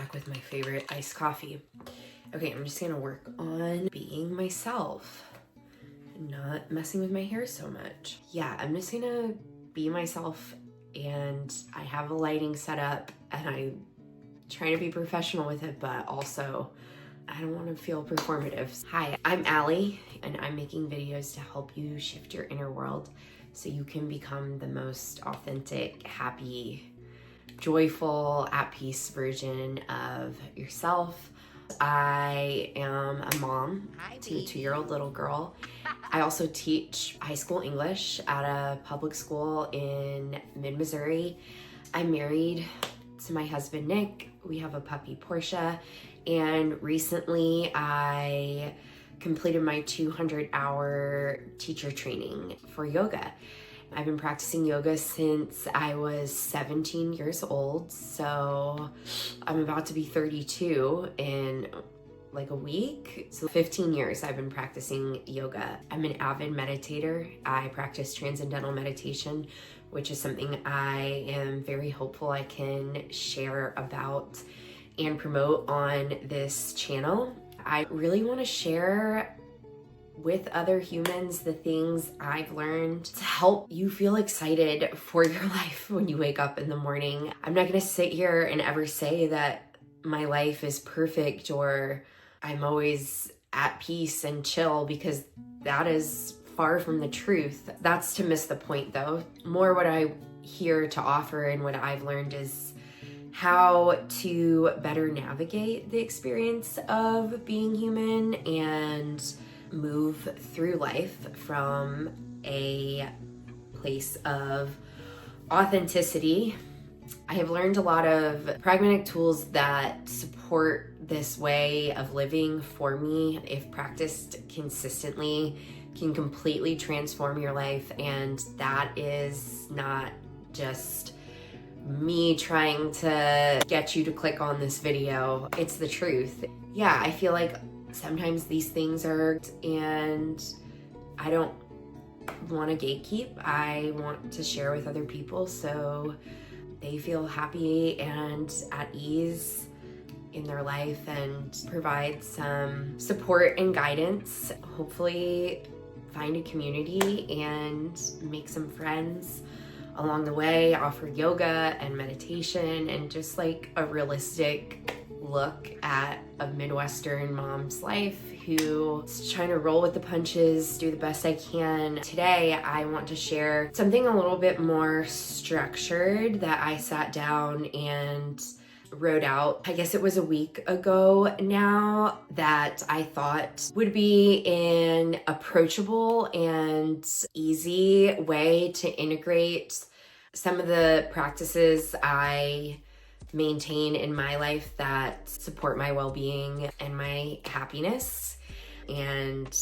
back with my favorite iced coffee. Okay, I'm just gonna work on being myself, not messing with my hair so much. Yeah, I'm just gonna be myself, and I have a lighting set up and I'm trying to be professional with it, but also I don't want to feel performative. Hi, I'm Allie, and I'm making videos to help you shift your inner world so you can become the most authentic, happy, joyful, at peace version of yourself. I am a mom to a 2-year-old little girl. I also teach high school English at a public school in mid-Missouri. I'm married to my husband, Nick. We have a puppy, Portia. And recently I completed my 200-hour teacher training for yoga. I've been practicing yoga since I was 17 years old, so I'm about to be 32 in like a week. So 15 years I've been practicing yoga. I'm an avid meditator. I practice transcendental meditation, which is something I am very hopeful I can share about and promote on this channel. I really want to share with other humans the things I've learned to help you feel excited for your life when you wake up in the morning. I'm not going to sit here and ever say that my life is perfect or I'm always at peace and chill, because that is far from the truth. That's to miss the point though. More what I here to offer and what I've learned is how to better navigate the experience of being human and move through life from a place of authenticity. I have learned a lot of pragmatic tools that support this way of living for me, if practiced consistently, can completely transform your life. And that is not just me trying to get you to click on this video. It's the truth. Yeah, I feel like sometimes these things are, and I don't want to gatekeep. I want to share with other people so they feel happy and at ease in their life and provide some support and guidance. Hopefully find a community and make some friends along the way, offer yoga and meditation and just like a realistic look at a Midwestern mom's life who's trying to roll with the punches, do the best I can. Today, I want to share something a little bit more structured that I sat down and wrote out. I guess it was a week ago now, that I thought would be an approachable and easy way to integrate some of the practices I maintain in my life that support my well-being and my happiness and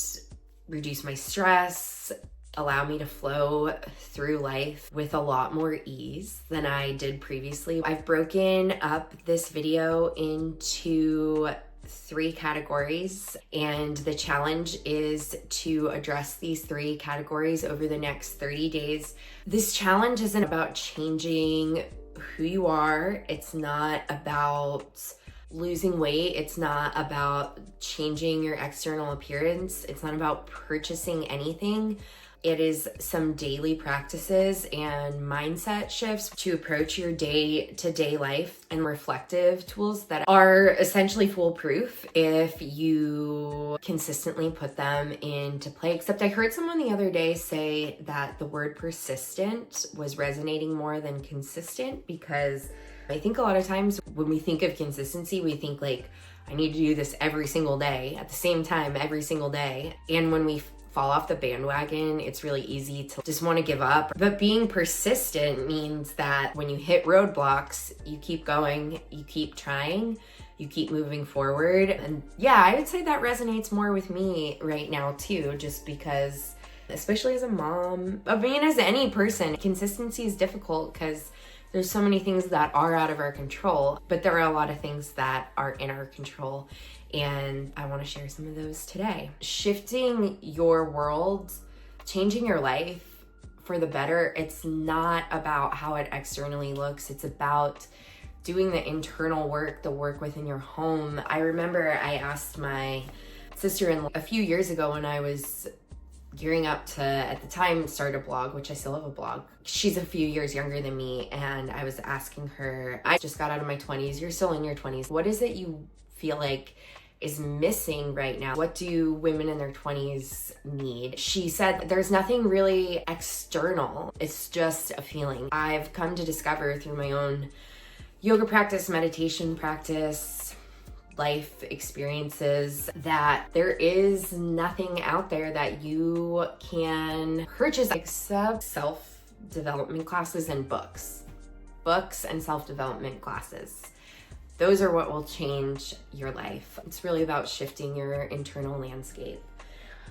reduce my stress, allow me to flow through life with a lot more ease than I did previously. I've broken up this video into 3 categories, and the challenge is to address these 3 categories over the next 30 days. This challenge isn't about changing who you are. It's not about losing weight. It's not about changing your external appearance. It's not about purchasing anything. It is some daily practices and mindset shifts to approach your day-to-day life, and reflective tools that are essentially foolproof if you consistently put them into play. Except I heard someone the other day say that the word persistent was resonating more than consistent, because I think a lot of times when we think of consistency, we think like, I need to do this every single day at the same time every single day. And when we fall off the bandwagon, it's really easy to just want to give up. But being persistent means that when you hit roadblocks, you keep going, you keep trying, you keep moving forward. And yeah, I would say that resonates more with me right now too, just because, especially as a mom, I mean, as any person, consistency is difficult because there's so many things that are out of our control, but there are a lot of things that are in our control. And I want to share some of those today. Shifting your world, changing your life for the better, it's not about how it externally looks. It's about doing the internal work, the work within your home. I remember I asked my sister-in-law a few years ago when I was gearing up to, at the time, start a blog, which I still have a blog. She's a few years younger than me, and I was asking her, I just got out of my 20s, you're still in your 20s. What is it you feel like is missing right now? What do women in their 20s need? She said, there's nothing really external. It's just a feeling. I've come to discover through my own yoga practice, meditation practice, life experiences, that there is nothing out there that you can purchase except self-development classes and books. Books and self-development classes. Those are what will change your life. It's really about shifting your internal landscape.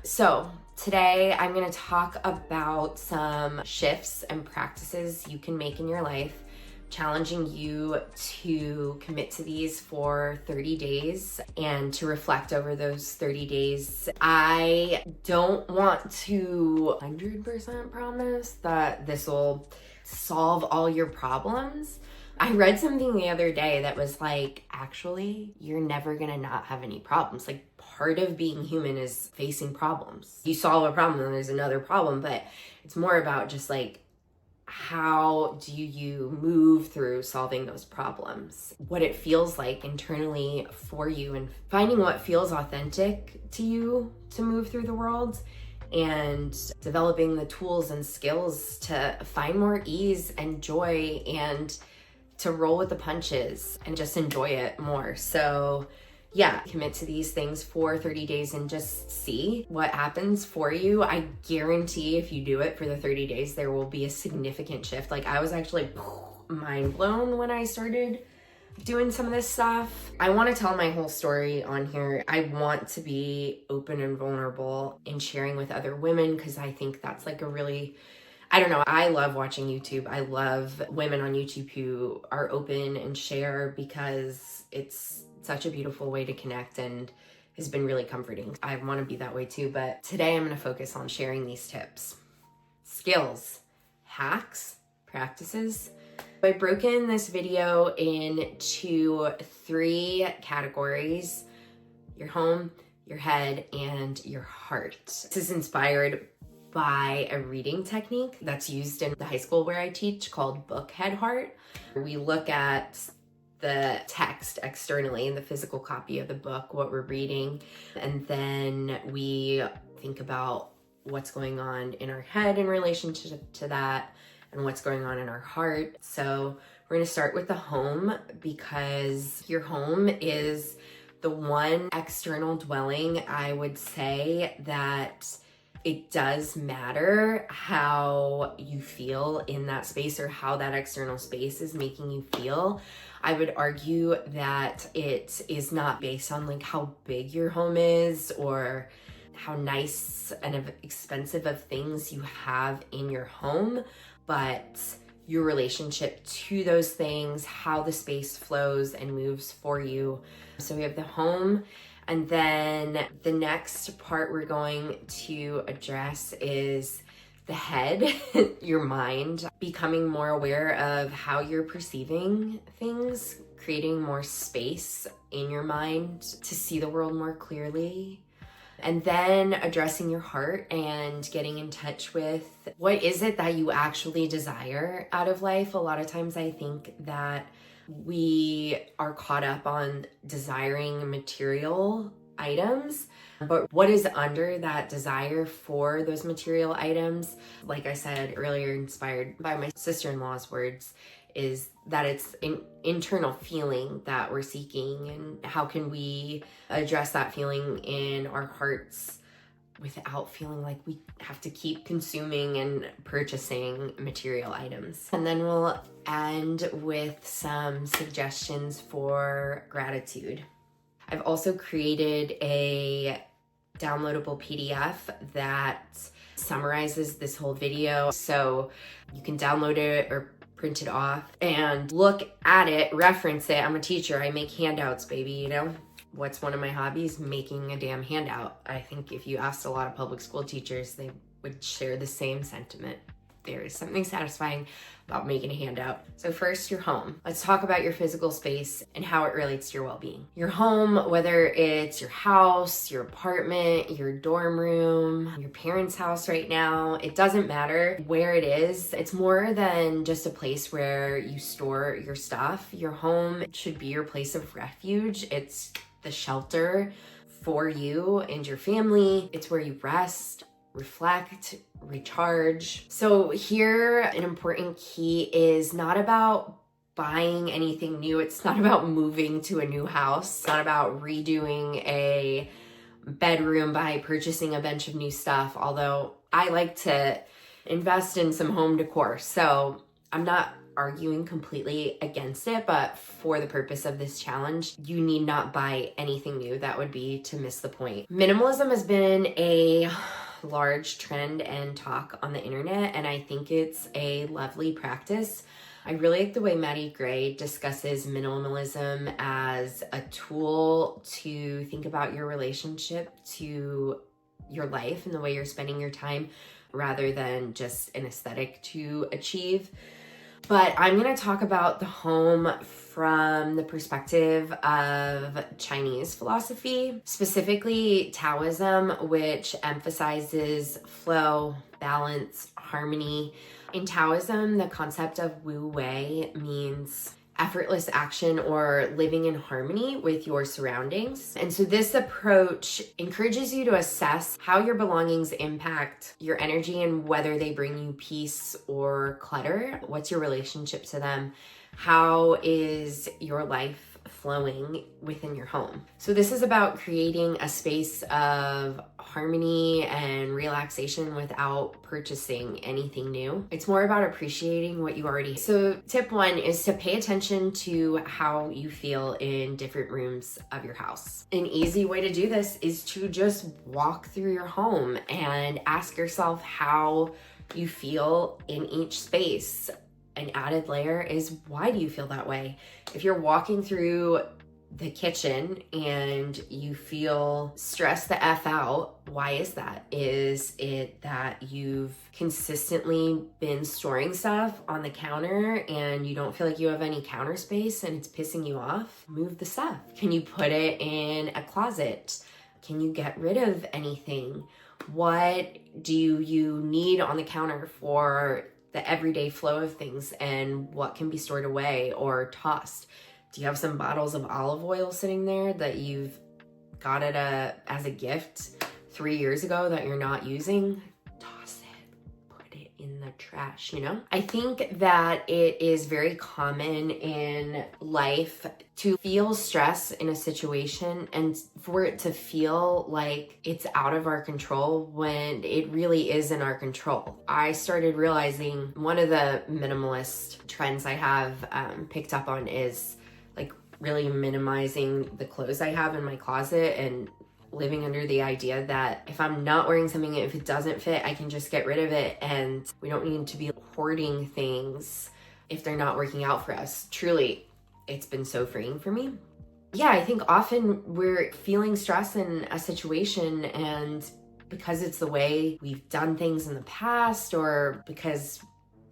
So today I'm going to talk about some shifts and practices you can make in your life, challenging you to commit to these for 30 days and to reflect over those 30 days. I don't want to 100% promise that this will solve all your problems. I read something the other day that was like, actually, you're never gonna not have any problems. Like, part of being human is facing problems. You solve a problem and there's another problem, but it's more about just like, how do you move through solving those problems? What it feels like internally for you, and finding what feels authentic to you to move through the world, and developing the tools and skills to find more ease and joy and to roll with the punches and just enjoy it more. So yeah, commit to these things for 30 days and just see what happens for you. I guarantee if you do it for the 30 days, there will be a significant shift. Like, I was actually mind blown when I started doing some of this stuff. I want to tell my whole story on here. I want to be open and vulnerable in sharing with other women, because I think that's like a really, I don't know, I love watching YouTube. I love women on YouTube who are open and share, because it's such a beautiful way to connect and has been really comforting. I want to be that way too, but today I'm going to focus on sharing these tips, skills, hacks, practices. I've broken this video into 3 categories: your home, your head, and your heart. This is inspired by a reading technique that's used in the high school where I teach called Book Head Heart. We look at the text externally in the physical copy of the book, what we're reading, and then we think about what's going on in our head in relation to that, and what's going on in our heart. So we're going to start with the home, because your home is the one external dwelling, I would say, that it does matter how you feel in that space, or how that external space is making you feel. I would argue that it is not based on like how big your home is, or how nice and expensive of things you have in your home, but your relationship to those things, how the space flows and moves for you. So we have the home. And then the next part we're going to address is the head, your mind, becoming more aware of how you're perceiving things, creating more space in your mind to see the world more clearly. And then addressing your heart and getting in touch with what is it that you actually desire out of life. A lot of times I think that we are caught up on desiring material items, but what is under that desire for those material items, like I said earlier, inspired by my sister-in-law's words, is that it's an internal feeling that we're seeking, and how can we address that feeling in our hearts without feeling like we have to keep consuming and purchasing material items. And then we'll end with some suggestions for gratitude. I've also created a downloadable PDF that summarizes this whole video, so you can download it or print it off and look at it, reference it. I'm a teacher, I make handouts, baby, you know? What's one of my hobbies? Making a damn handout. I think if you asked a lot of public school teachers, they would share the same sentiment. There is something satisfying about making a handout. So first, your home. Let's talk about your physical space and how it relates to your well-being. Your home, whether it's your house, your apartment, your dorm room, your parents' house right now, it doesn't matter where it is. It's more than just a place where you store your stuff. Your home should be your place of refuge. It's the shelter for you and your family. It's where you rest, reflect, recharge. So here, an important key is not about buying anything new. It's not about moving to a new house. It's not about redoing a bedroom by purchasing a bunch of new stuff, although I like to invest in some home decor. So I'm not arguing completely against it, but for the purpose of this challenge, you need not buy anything new. That would be to miss the point. Minimalism has been a large trend and talk on the internet, and I think it's a lovely practice. I really like the way Maddie Gray discusses minimalism as a tool to think about your relationship to your life and the way you're spending your time rather than just an aesthetic to achieve. But I'm going to talk about the home from the perspective of Chinese philosophy, specifically Taoism, which emphasizes flow, balance, harmony. In Taoism, the concept of Wu Wei means effortless action or living in harmony with your surroundings. And so this approach encourages you to assess how your belongings impact your energy and whether they bring you peace or clutter. What's your relationship to them? How is your life flowing within your home? So this is about creating a space of harmony and relaxation without purchasing anything new. It's more about appreciating what you already have. So tip 1 is to pay attention to how you feel in different rooms of your house. An easy way to do this is to just walk through your home and ask yourself how you feel in each space. An added layer is, why do you feel that way? If you're walking through the kitchen and you feel stressed the F out, why is that? Is it that you've consistently been storing stuff on the counter and you don't feel like you have any counter space and it's pissing you off? Move the stuff. Can you put it in a closet? Can you get rid of anything? What do you need on the counter for the everyday flow of things, and what can be stored away or tossed? Do you have some bottles of olive oil sitting there that you've got as a gift 3 years ago that you're not using? Toss it, put it in the trash, you know? I think that it is very common in life to feel stress in a situation and for it to feel like it's out of our control when it really is in our control. I started realizing one of the minimalist trends I have picked up on is like really minimizing the clothes I have in my closet and living under the idea that if I'm not wearing something, if it doesn't fit, I can just get rid of it, and we don't need to be hoarding things if they're not working out for us. Truly, it's been so freeing for me. Yeah, I think often we're feeling stress in a situation, and because it's the way we've done things in the past, or because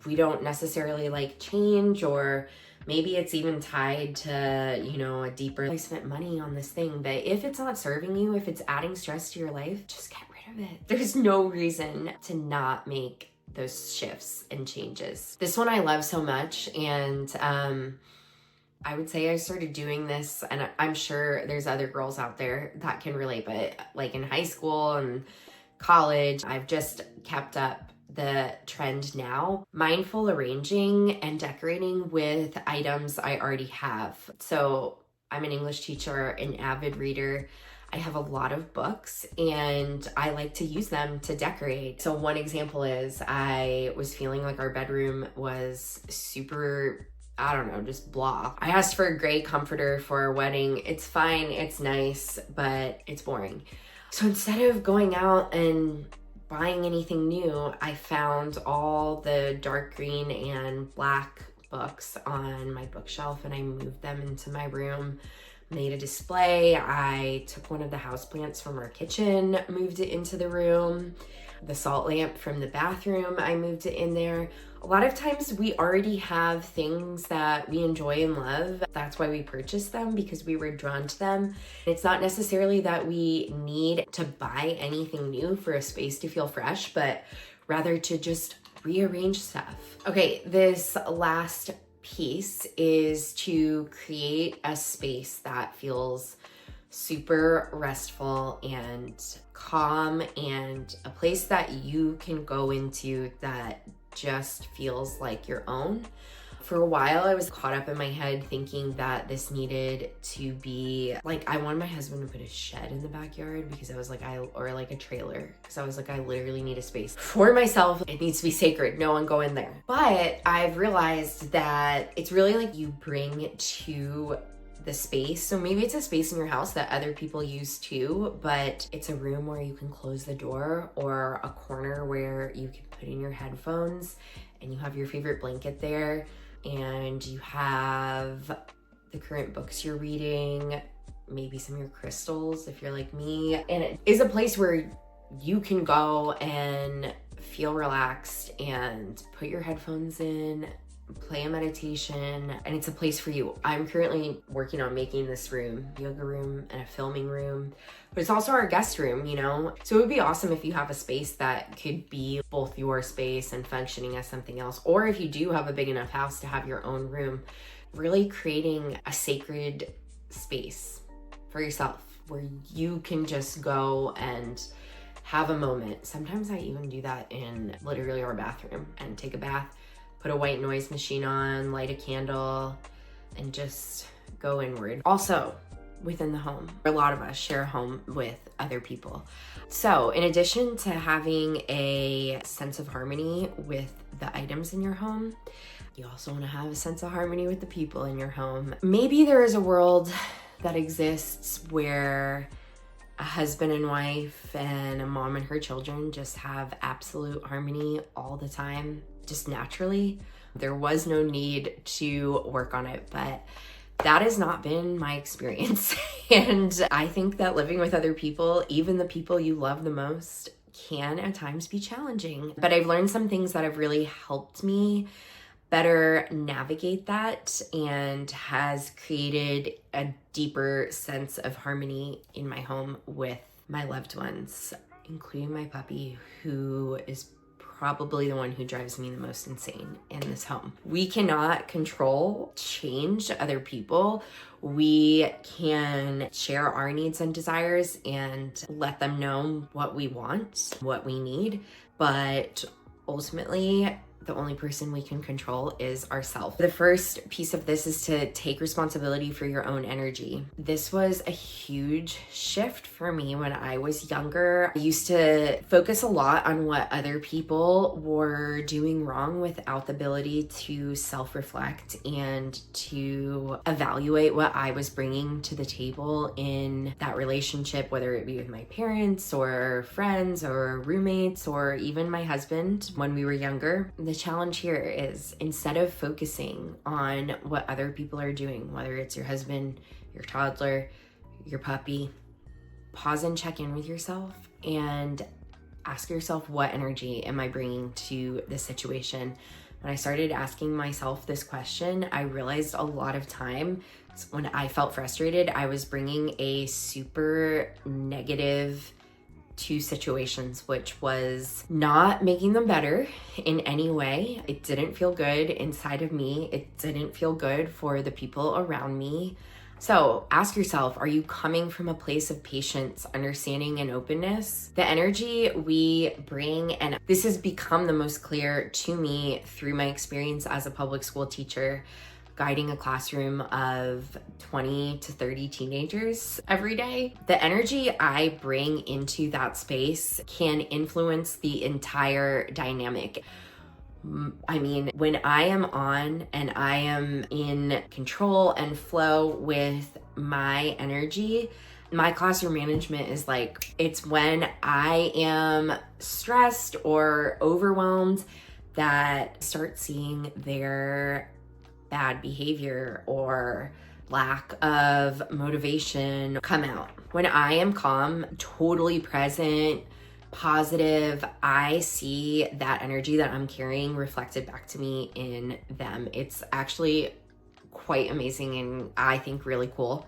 we don't necessarily like change, or maybe it's even tied to, you know, a deeper, I spent money on this thing, but if it's not serving you, if it's adding stress to your life, just get rid of it. There's no reason to not make those shifts and changes. This one I love so much, and I would say I started doing this, and I'm sure there's other girls out there that can relate, but like in high school and college, I've just kept up the trend now. Mindful arranging and decorating with items I already have. So I'm an English teacher, an avid reader. I have a lot of books and I like to use them to decorate. So one example is I was feeling like our bedroom was super, I don't know, just blah. I asked for a gray comforter for our wedding. It's fine, it's nice, but it's boring. So instead of going out and buying anything new, I found all the dark green and black books on my bookshelf and I moved them into my room, made a display. I took one of the houseplants from our kitchen, moved it into the room. The salt lamp from the bathroom, I moved it in there. A lot of times we already have things that we enjoy and love. That's why we purchased them, because we were drawn to them. It's not necessarily that we need to buy anything new for a space to feel fresh, but rather to just rearrange stuff. Okay, this last piece is to create a space that feels super restful and calm, and a place that you can go into that just feels like your own. For a while, I was caught up in my head thinking that this needed to be like, I wanted my husband to put a shed in the backyard because I was like, or like a trailer, because I was like, I literally need a space for myself. It needs to be sacred. No one go in there. But I've realized that it's really like you bring to the space. So maybe it's a space in your house that other people use too, but it's a room where you can close the door, or a corner where you can put in your headphones and you have your favorite blanket there, and you have the current books you're reading, maybe some of your crystals if you're like me. And it is a place where you can go and feel relaxed and put your headphones in, play a meditation, and it's a place for you. I'm currently working on making this room, yoga room and a filming room, but it's also our guest room, you know? So it would be awesome if you have a space that could be both your space and functioning as something else, or if you do have a big enough house to have your own room, really creating a sacred space for yourself where you can just go and have a moment. Sometimes I even do that in literally our bathroom, and take a bath, put a white noise machine on, light a candle, and just go inward. Also, within the home, a lot of us share a home with other people. So in addition to having a sense of harmony with the items in your home, you also want to have a sense of harmony with the people in your home. Maybe there is a world that exists where a husband and wife and a mom and her children just have absolute harmony all the time, just naturally. There was no need to work on it, but that has not been my experience. And I think that living with other people, even the people you love the most, can at times be challenging. But I've learned some things that have really helped me better navigate that, and has created a deeper sense of harmony in my home with my loved ones, including my puppy, who is probably the one who drives me the most insane in this home. We cannot control change other people. We can share our needs and desires and let them know what we want, what we need, but ultimately, the only person we can control is ourselves. The first piece of this is to take responsibility for your own energy. This was a huge shift for me when I was younger. I used to focus a lot on what other people were doing wrong without the ability to self-reflect and to evaluate what I was bringing to the table in that relationship, whether it be with my parents or friends or roommates or even my husband when we were younger. The challenge here is, instead of focusing on what other people are doing, whether it's your husband, your toddler, your puppy, pause and check in with yourself and ask yourself, what energy am I bringing to this situation? When I started asking myself this question, I realized a lot of time when I felt frustrated, I was bringing a super negative to situations, which was not making them better in any way. It didn't feel good inside of me. It didn't feel good for the people around me. So ask yourself, are you coming from a place of patience, understanding, and openness? The energy we bring, and this has become the most clear to me through my experience as a public school teacher, guiding a classroom of 20 to 30 teenagers every day. The energy I bring into that space can influence the entire dynamic. I mean, when I am on and I am in control and flow with my energy, my classroom management is like, it's when I am stressed or overwhelmed that I start seeing their bad behavior or lack of motivation come out. When I am calm, totally present, positive, I see that energy that I'm carrying reflected back to me in them. It's actually quite amazing and I think really cool.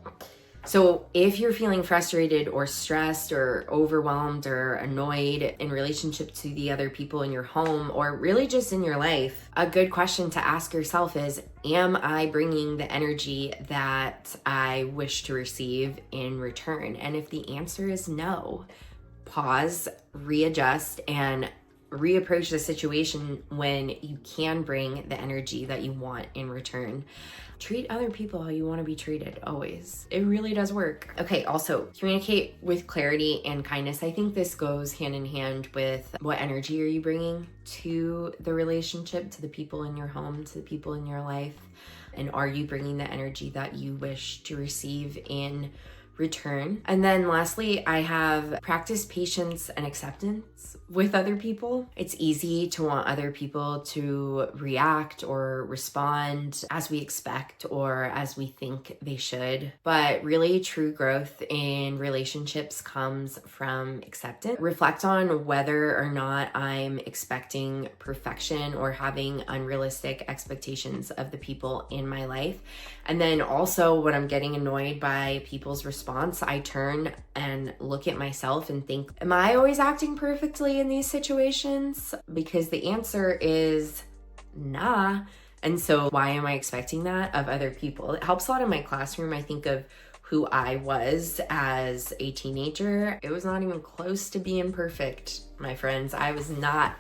So if you're feeling frustrated or stressed or overwhelmed or annoyed in relationship to the other people in your home or really just in your life, a good question to ask yourself is, am I bringing the energy that I wish to receive in return? And if the answer is no, pause, readjust, and reapproach the situation when you can bring the energy that you want in return. Treat other people how you want to be treated, always. It really does work. Okay, also, communicate with clarity and kindness. I think this goes hand in hand with what energy are you bringing to the relationship, to the people in your home, to the people in your life, and are you bringing the energy that you wish to receive in return? And then lastly, I have practice patience and acceptance with other people. It's easy to want other people to react or respond as we expect or as we think they should. But really, true growth in relationships comes from acceptance. Reflect on whether or not I'm expecting perfection or having unrealistic expectations of the people in my life. And then also when I'm getting annoyed by people's response, I turn and look at myself and think, am I always acting perfectly in these situations? Because the answer is nah. And so why am I expecting that of other people? It helps a lot in my classroom. I think of who I was as a teenager. It was not even close to being perfect, my friends. I was not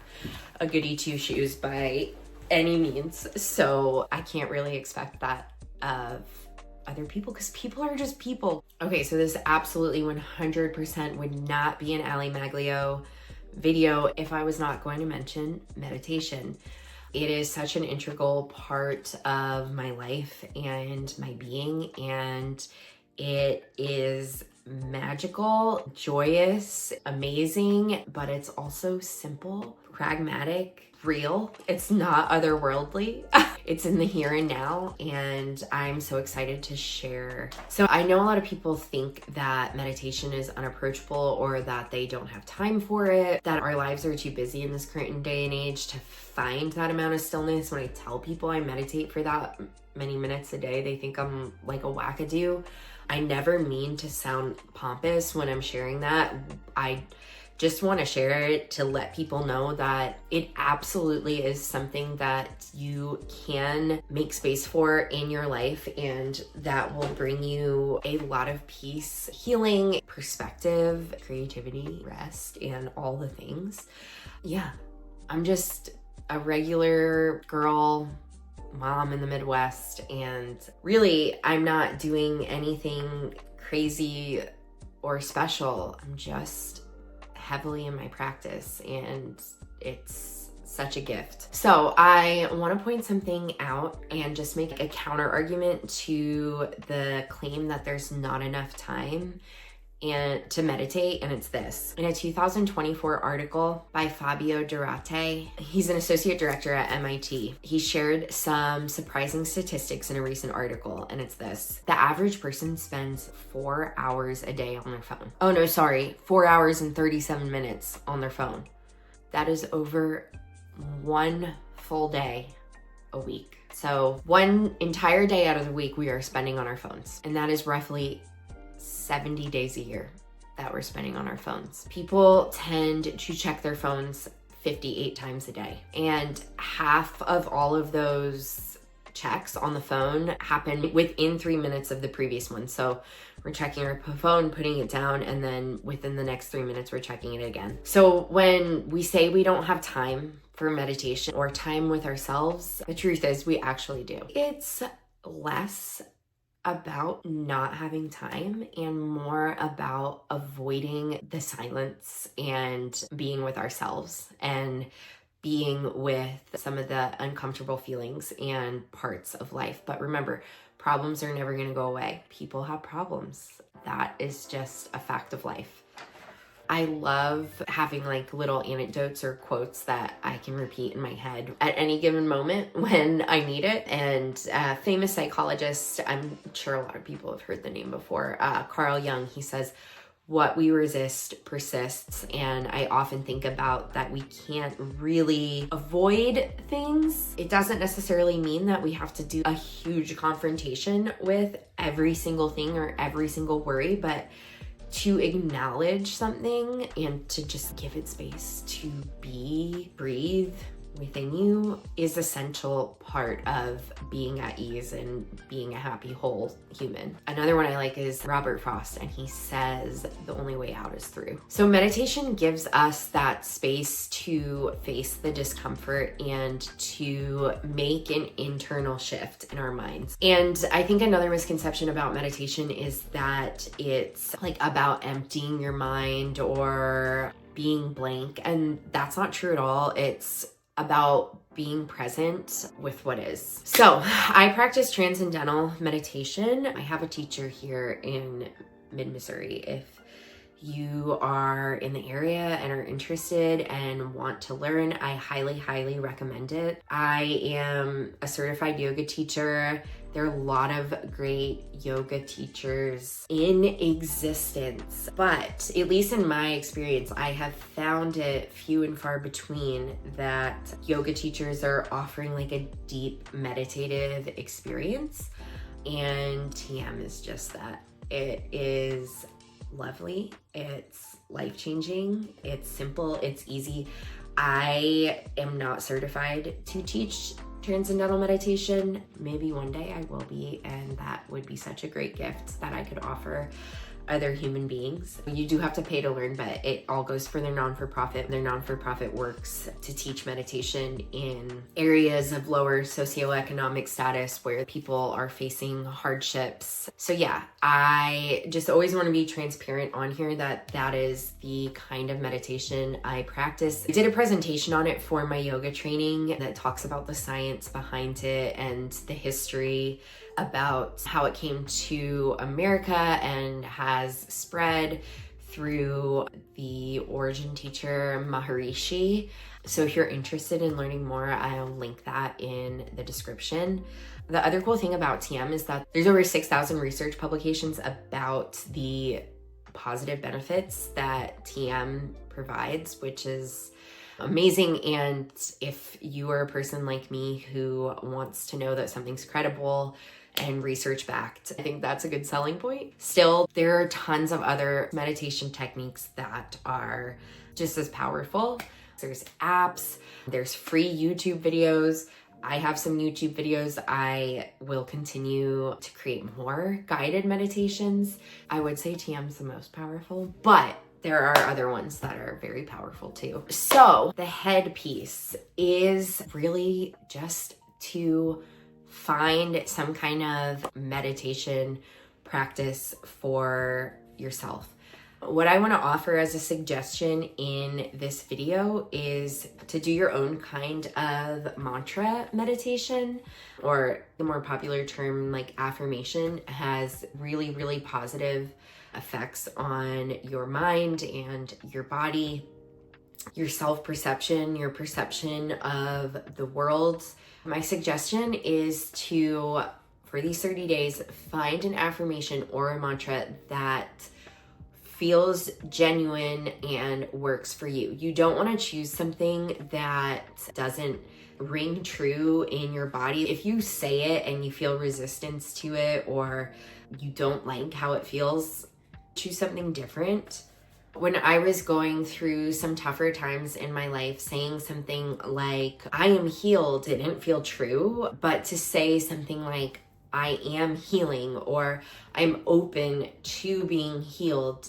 a goody two-shoes by any means. So I can't really expect that of other people because people are just people. Okay, so this absolutely 100% would not be an Ali Maglio video if I was not going to mention meditation. It is such an integral part of my life and my being, and it is magical, joyous, amazing, but it's also simple, pragmatic, real. It's not otherworldly. It's in the here and now, and I'm so excited to share. So I know a lot of people think that meditation is unapproachable or that they don't have time for it, that our lives are too busy in this current day and age to find that amount of stillness. When I tell people I meditate for that many minutes a day, they think I'm like a wackadoo. I never mean to sound pompous when I'm sharing that. I just want to share it to let people know that it absolutely is something that you can make space for in your life, and that will bring you a lot of peace, healing, perspective, creativity, rest, and all the things. Yeah, I'm just a regular girl, mom in the Midwest, and really I'm not doing anything crazy or special. I'm just heavily in my practice, and it's such a gift. So I want to point something out and just make a counter argument to the claim that there's not enough time and to meditate, and it's this. In a 2024 article by Fabio Durate, he's an associate director at MIT. He shared some surprising statistics in a recent article, and it's this. The average person spends 4 hours a day on their phone. Oh no, sorry, 4 hours and 37 minutes on their phone. That is over one full day a week. So one entire day out of the week we are spending on our phones, and that is roughly 70 days a year that we're spending on our phones. People tend to check their phones 58 times a day, and half of all of those checks on the phone happen within 3 minutes of the previous one. So we're checking our phone, putting it down, and then within the next 3 minutes we're checking it again. So when we say we don't have time for meditation or time with ourselves, the truth is we actually do. It's less about not having time and more about avoiding the silence and being with ourselves and being with some of the uncomfortable feelings and parts of life. But remember, problems are never going to go away. People have problems. That is just a fact of life. I love having like little anecdotes or quotes that I can repeat in my head at any given moment when I need it. And a famous psychologist, I'm sure a lot of people have heard the name before, Carl Jung, he says, what we resist persists. And I often think about that we can't really avoid things. It doesn't necessarily mean that we have to do a huge confrontation with every single thing or every single worry, but to acknowledge something and to just give it space to breathe within you is essential part of being at ease and being a happy, whole human. Another one I like is Robert Frost, and he says, the only way out is through. So meditation gives us that space to face the discomfort and to make an internal shift in our minds. And I think another misconception about meditation is that it's like about emptying your mind or being blank, and that's not true at all. It's about being present with what is. So I practice transcendental meditation. I have a teacher here in mid-Missouri. If you are in the area and are interested and want to learn, I highly, highly recommend it. I am a certified yoga teacher. There are a lot of great yoga teachers in existence, but at least in my experience, I have found it few and far between that yoga teachers are offering like a deep meditative experience, and TM is just that. It is lovely, it's life-changing, it's simple, it's easy. I am not certified to teach transcendental meditation. Maybe one day I will be, and that would be such a great gift that I could offer other human beings. You do have to pay to learn, but it all goes for their non-for-profit. Their non-for-profit works to teach meditation in areas of lower socioeconomic status where people are facing hardships. So yeah, I just always want to be transparent on here that that is the kind of meditation I practice. I did a presentation on it for my yoga training that talks about the science behind it and the history about how it came to America and has spread through the origin teacher Maharishi. So if you're interested in learning more, I'll link that in the description. The other cool thing about TM is that there's over 6,000 research publications about the positive benefits that TM provides, which is amazing. And if you are a person like me who wants to know that something's credible and research backed, I think that's a good selling point. Still, there are tons of other meditation techniques that are just as powerful. There's apps, there's free YouTube videos. I have some YouTube videos. I will continue to create more guided meditations. I would say TM's the most powerful, but there are other ones that are very powerful too. So the head piece is really just to find some kind of meditation practice for yourself. What I want to offer as a suggestion in this video is to do your own kind of mantra meditation, or the more popular term like affirmation has really, really positive effects on your mind and your body, your self-perception, your perception of the world. My suggestion is to, for these 30 days, find an affirmation or a mantra that feels genuine and works for you. You don't want to choose something that doesn't ring true in your body. If you say it and you feel resistance to it, or you don't like how it feels, choose something different. When I was going through some tougher times in my life, saying something like, I am healed, it didn't feel true, but to say something like, I am healing, or I'm open to being healed,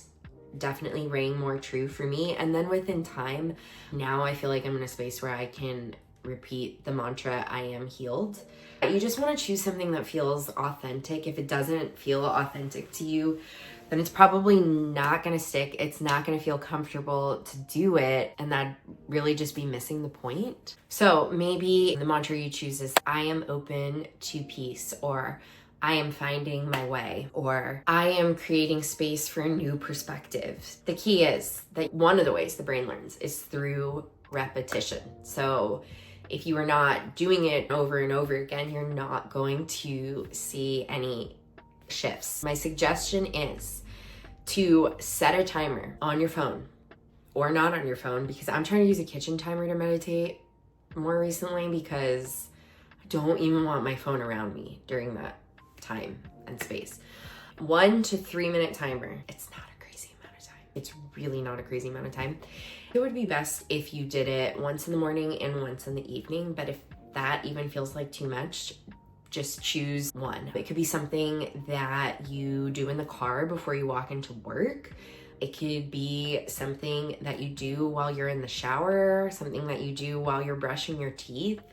definitely rang more true for me. And then within time, now I feel like I'm in a space where I can repeat the mantra, I am healed. You just want to choose something that feels authentic. If it doesn't feel authentic to you, then it's probably not going to stick. It's not going to feel comfortable to do it, and that'd really just be missing the point. So maybe the mantra you choose is, I am open to peace, or I am finding my way, or I am creating space for a new perspective. The key is that one of the ways the brain learns is through repetition. So if you are not doing it over and over again, you're not going to see any shifts. My suggestion is to set a timer on your phone or not on your phone, because I'm trying to use a kitchen timer to meditate more recently because I don't even want my phone around me during that time and space. 1 to 3 minute timer. It's not a crazy amount of time. It's really not a crazy amount of time. It would be best if you did it once in the morning and once in the evening, but if that even feels like too much, just choose one. It could be something that you do in the car before you walk into work. It could be something that you do while you're in the shower, something that you do while you're brushing your teeth.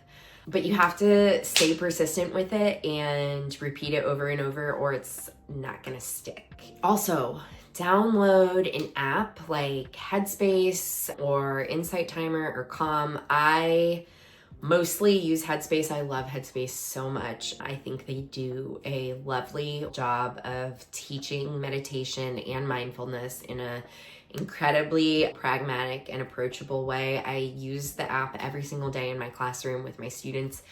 But you have to stay persistent with it and repeat it over and over, or it's not gonna stick. Also, download an app like Headspace or Insight Timer or Calm. I mostly use Headspace. I love Headspace so much. I think they do a lovely job of teaching meditation and mindfulness in a incredibly pragmatic and approachable way. I use the app every single day in my classroom with my students.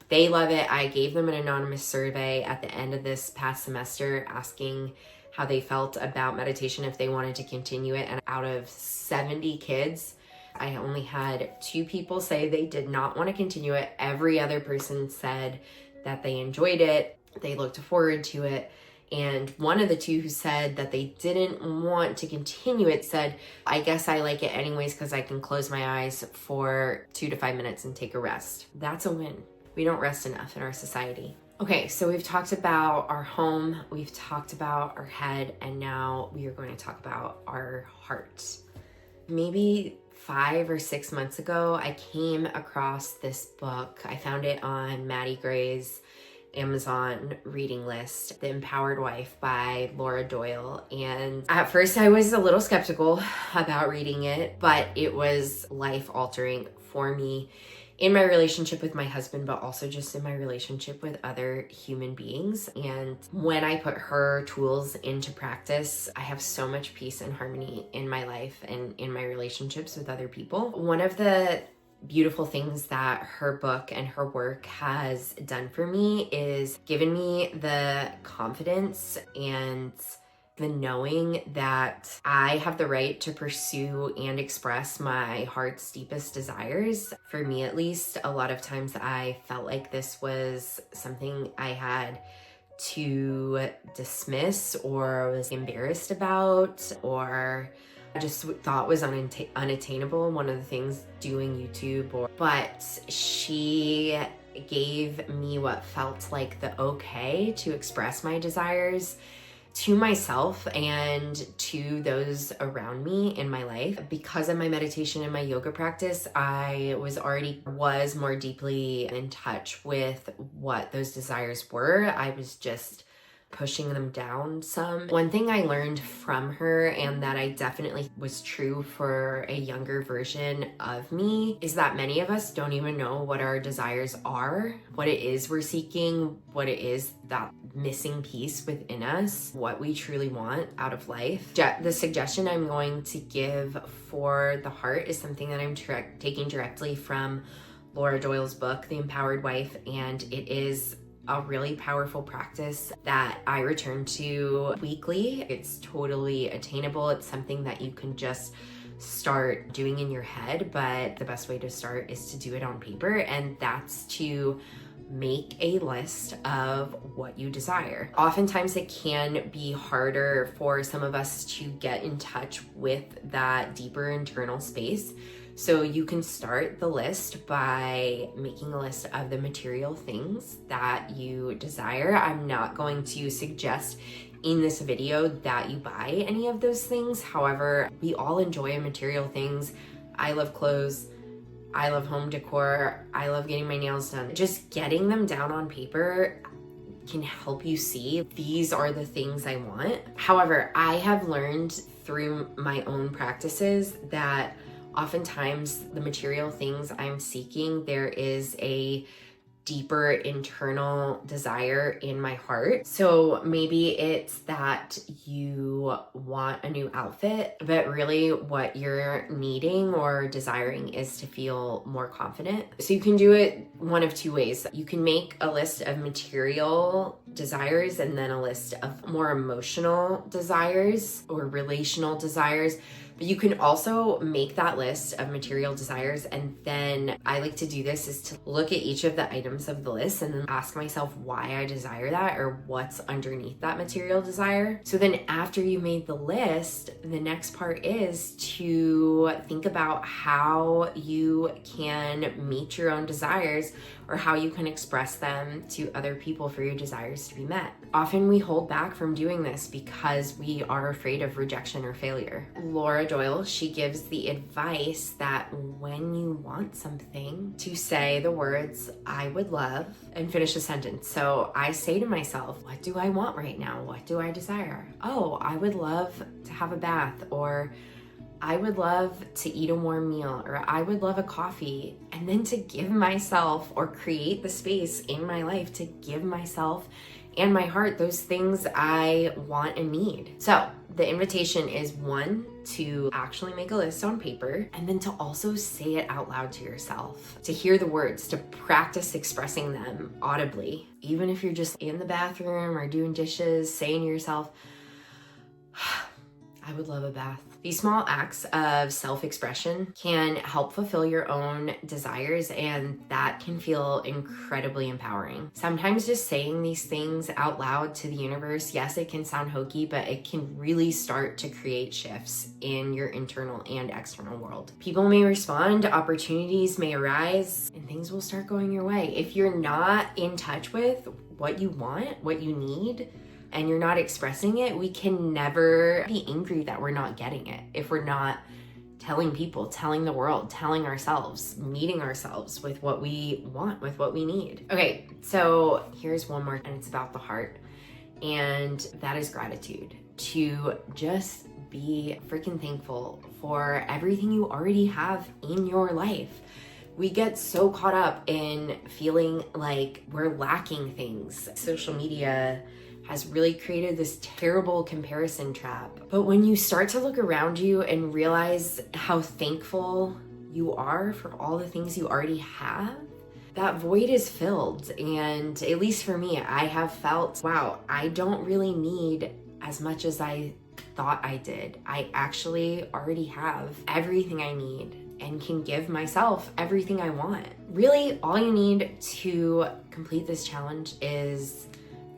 They love it. I gave them an anonymous survey at the end of this past semester asking how they felt about meditation, if they wanted to continue it. And out of 70 kids, I only had 2 people say they did not want to continue it. Every other person said that they enjoyed it, they looked forward to it. And one of the 2 who said that they didn't want to continue it said, I guess I like it anyways because I can close my eyes for 2 to 5 minutes and take a rest. That's a win. We don't rest enough in our society. Okay, so we've talked about our home, we've talked about our head, and now we are going to talk about our heart. Maybe 5 or 6 months ago, I came across this book. I found it on Maddie Gray's Amazon reading list, The Empowered Wife by Laura Doyle. And at first I was a little skeptical about reading it, but it was life altering for me in my relationship with my husband, but also just in my relationship with other human beings. And when I put her tools into practice, I have so much peace and harmony in my life and in my relationships with other people. One of the beautiful things that her book and her work has done for me is given me the confidence and the knowing that I have the right to pursue and express my heart's deepest desires. For me, at least, a lot of times I felt like this was something I had to dismiss or was embarrassed about, or I just thought was unattainable. One of the things doing YouTube, but she gave me what felt like the okay to express my desires to myself and to those around me in my life. Because of my meditation and my yoga practice, I was more deeply in touch with what those desires were. I was just pushing them down some. One thing I learned from her, and that I definitely was true for a younger version of me, is that many of us don't even know what our desires are, what it is we're seeking, what it is that missing piece within us, what we truly want out of life. The suggestion I'm going to give for the heart is something that I'm taking directly from Laura Doyle's book, The Empowered Wife, and it is a really powerful practice that I return to weekly. It's totally attainable. It's something that you can just start doing in your head, but the best way to start is to do it on paper, and that's to make a list of what you desire. Oftentimes it can be harder for some of us to get in touch with that deeper internal space. So you can start the list by making a list of the material things that you desire. I'm not going to suggest in this video that you buy any of those things. However, we all enjoy material things. I love clothes. I love home decor. I love getting my nails done. Just getting them down on paper can help you see these are the things I want. However, I have learned through my own practices that oftentimes the material things I'm seeking, there is a deeper internal desire in my heart. So maybe it's that you want a new outfit, but really what you're needing or desiring is to feel more confident. So you can do it one of two ways. You can make a list of material desires and then a list of more emotional desires or relational desires. But you can also make that list of material desires, and then I like to do this is to look at each of the items of the list and then ask myself why I desire that or what's underneath that material desire. So then after you made the list, the next part is to think about how you can meet your own desires or how you can express them to other people for your desires to be met. Often we hold back from doing this because we are afraid of rejection or failure. Laura Doyle, she gives the advice that when you want something, to say the words, I would love, and finish a sentence. So I say to myself, what do I want right now? What do I desire? Oh, I would love to have a bath, or I would love to eat a warm meal, or I would love a coffee. And then to give myself or create the space in my life to give myself and my heart those things I want and need. So the invitation is one, to actually make a list on paper, and then to also say it out loud to yourself, to hear the words, to practice expressing them audibly. Even if you're just in the bathroom or doing dishes, saying to yourself, I would love a bath. These small acts of self-expression can help fulfill your own desires, and that can feel incredibly empowering. Sometimes just saying these things out loud to the universe, yes, it can sound hokey, but it can really start to create shifts in your internal and external world. People may respond, opportunities may arise, and things will start going your way. If you're not in touch with what you want, what you need, and you're not expressing it, we can never be angry that we're not getting it. If we're not telling people, telling the world, telling ourselves, meeting ourselves with what we want, with what we need. Okay, so here's one more, and it's about the heart. And that is gratitude. To just be freaking thankful for everything you already have in your life. We get so caught up in feeling like we're lacking things. Social media has really created this terrible comparison trap. But when you start to look around you and realize how thankful you are for all the things you already have, that void is filled. And at least for me, I have felt, wow, I don't really need as much as I thought I did. I actually already have everything I need and can give myself everything I want. Really, all you need to complete this challenge is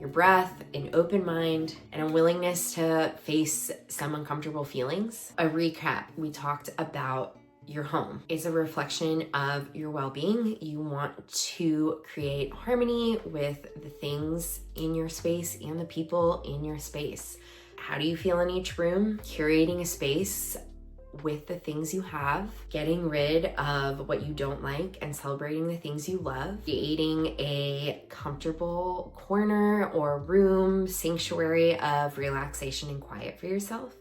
your breath, an open mind, and a willingness to face some uncomfortable feelings. A recap, we talked about your home is a reflection of your well-being. You want to create harmony with the things in your space and the people in your space. How do you feel in each room? Curating a space with the things you have, getting rid of what you don't like and celebrating the things you love, creating a comfortable corner or room, sanctuary of relaxation and quiet for yourself,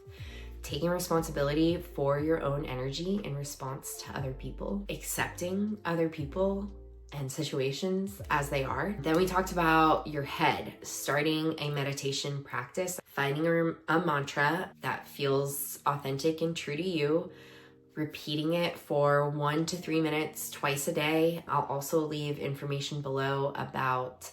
taking responsibility for your own energy in response to other people, accepting other people and situations as they are. Then we talked about your head, starting a meditation practice, finding a mantra that feels authentic and true to you, repeating it for 1 to 3 minutes twice a day. I'll also leave information below about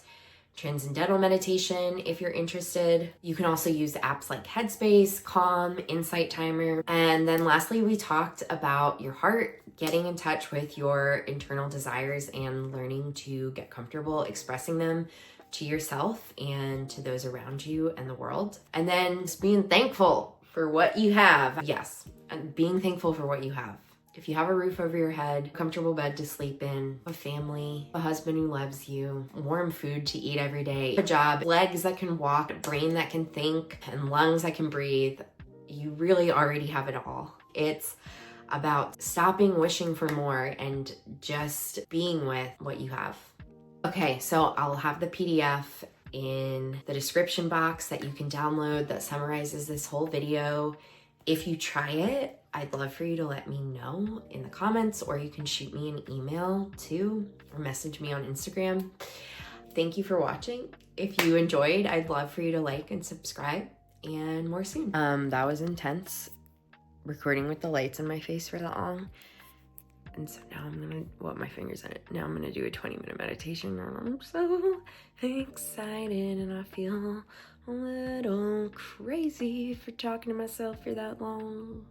transcendental meditation if you're interested. You can also use apps like Headspace, Calm, Insight Timer. And then lastly, we talked about your heart, getting in touch with your internal desires and learning to get comfortable expressing them to yourself and to those around you and the world. And then just being thankful for what you have. Yes, and being thankful for what you have. If you have a roof over your head, a comfortable bed to sleep in, a family, a husband who loves you, warm food to eat every day, a job, legs that can walk, a brain that can think, and lungs that can breathe, you really already have it all. It's about stopping wishing for more and just being with what you have. Okay, so I'll have the PDF in the description box that you can download that summarizes this whole video. If you try it, I'd love for you to let me know in the comments, or you can shoot me an email too, or message me on Instagram. Thank you for watching. If you enjoyed, I'd love for you to like and subscribe, and more soon. That was intense, recording with the lights in my face for that long. And so now I'm gonna, my fingers in it. Now I'm gonna do a 20-minute meditation, and I'm so excited, and I feel a little crazy for talking to myself for that long.